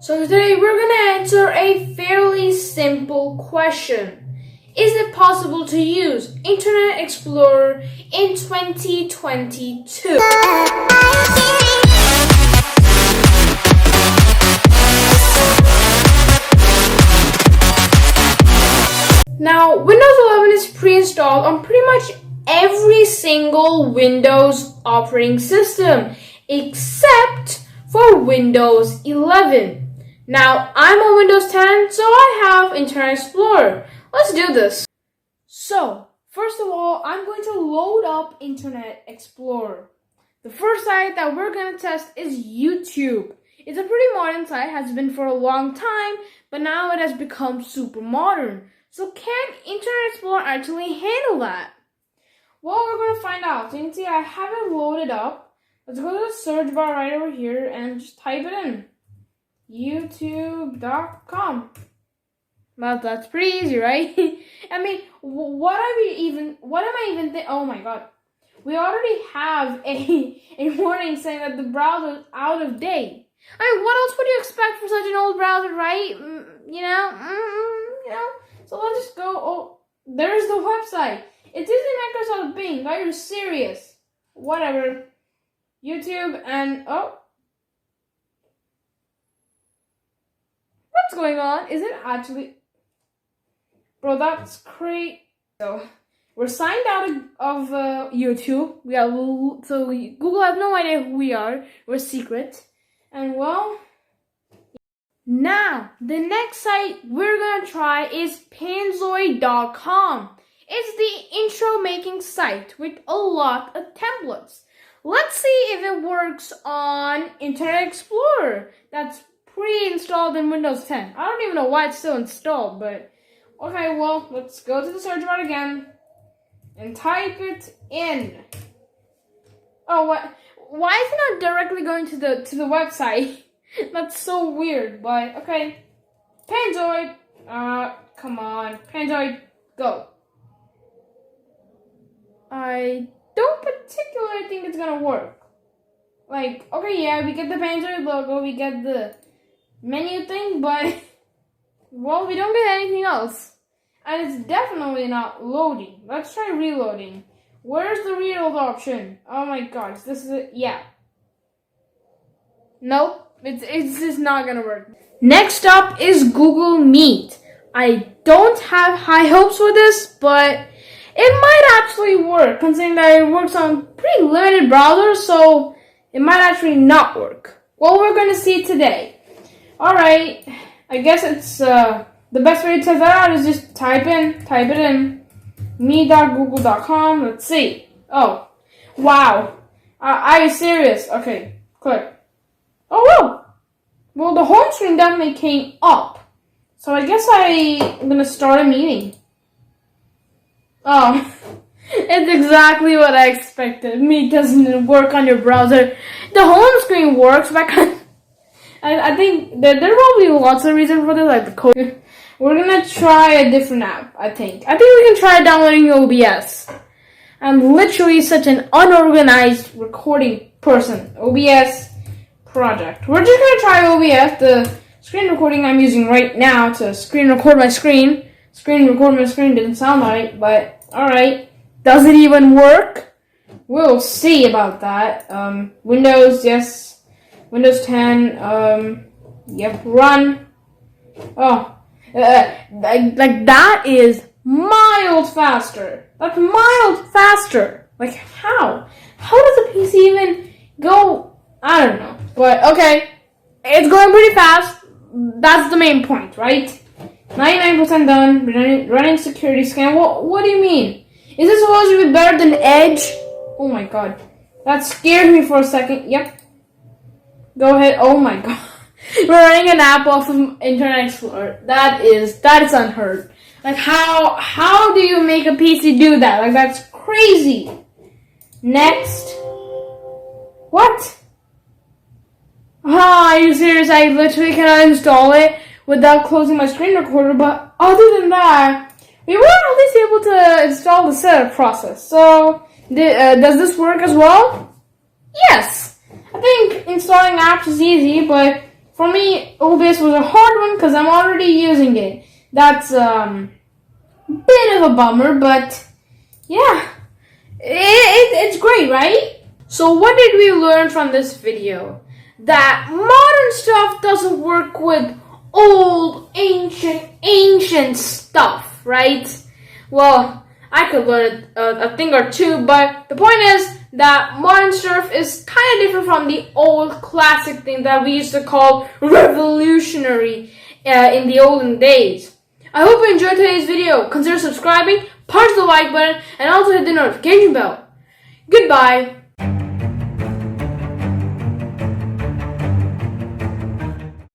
So today we're going to answer a fairly simple question. Is it possible to use Internet Explorer in 2022? Now, Windows 11 is pre-installed on pretty much every single Windows operating system except for Windows 11. Now, I'm on Windows 10, so I have Internet Explorer. Let's do this. So, first of all, I'm going to load up Internet Explorer. The first site that we're going to test is YouTube. It's a pretty modern site, has been for a long time, but now it has become super modern. So can Internet Explorer actually handle that? Well, we're going to find out. So you can see I have it loaded up. Let's go to the search bar right over here and just type it in. YouTube.com. Well, that's pretty easy, right? I mean, what am I even thinking? Oh my god. We already have a warning saying that the browser is out of date. I mean, what else would you expect for such an old browser, right? You know? So let's just go. Oh, there's the website. It's using Microsoft Bing. Are you serious? Whatever. YouTube and what's going on? Is it actually? Bro, that's crazy. So we're signed out of YouTube. Google has no idea who we are. We're secret. And well, now the next site we're gonna try is Panzoid.com. It's the intro making site with a lot of templates. Let's see if it works on Internet Explorer. That's pre-installed in Windows 10. I don't even know why it's still installed, but okay, well, let's go to the search bar again and type it in. Oh, what? Why is it not directly going to the website? That's so weird, but okay. Panzoid, come on, Panzoid, go. I don't particularly think it's gonna work. Like, okay, yeah, we get the Panzoid logo, we get the menu thing, but well, we don't get anything else. And it's definitely not loading. Let's try reloading. Where's the reload option? Oh my gosh, this is it. Yeah. Nope, it's just not gonna work. Next up is Google Meet. I don't have high hopes for this, but it might actually work, considering that it works on pretty limited browsers, so it might actually not work. Well, we're gonna see today. Alright, I guess it's the best way to test that out is just type it in me.google.com. Let's see. Oh, wow. Are you serious? Okay, click. Oh, wow. Well, the home screen definitely came up. So I guess I'm gonna start a meeting. Oh, it's exactly what I expected. Meet doesn't work on your browser. The home screen works, but I think there are probably lots of reasons for this, like the code. We're gonna try a different app, I think. I think we can try downloading OBS. I'm literally such an unorganized recording person. OBS project. We're just gonna try OBS, the screen recording I'm using right now to screen record my screen. Screen record my screen didn't sound right, but alright. Does it even work? We'll see about that. Windows, yes. Windows 10, yep, run. Oh. Like that is miles faster. That's miles faster. Like how? How does a PC even go? I don't know. But okay, it's going pretty fast. That's the main point, right? 99% done. Running security scan. What do you mean? Is this supposed to be better than Edge? Oh my god, that scared me for a second. Yep. Go ahead. Oh my god. We're running an app off of Internet Explorer. That is unheard. Like how do you make a PC do that? Like that's crazy. Next. What? Are you serious? I literally cannot install it without closing my screen recorder, but other than that, we were at least able to install the setup process. So, does this work as well? Yes. I think installing apps is easy, but For me, OBS was a hard one because I'm already using it. That's bit of a bummer, but yeah, it's great, right? So what did we learn from this video? That modern stuff doesn't work with old, ancient stuff, right? Well, I could learn a thing or two, but the point is that modern stuff is kind of different from the old classic thing that we used to call revolutionary in the olden days. I hope you enjoyed today's video. Consider subscribing, punch the like button, and also hit the notification bell. Goodbye.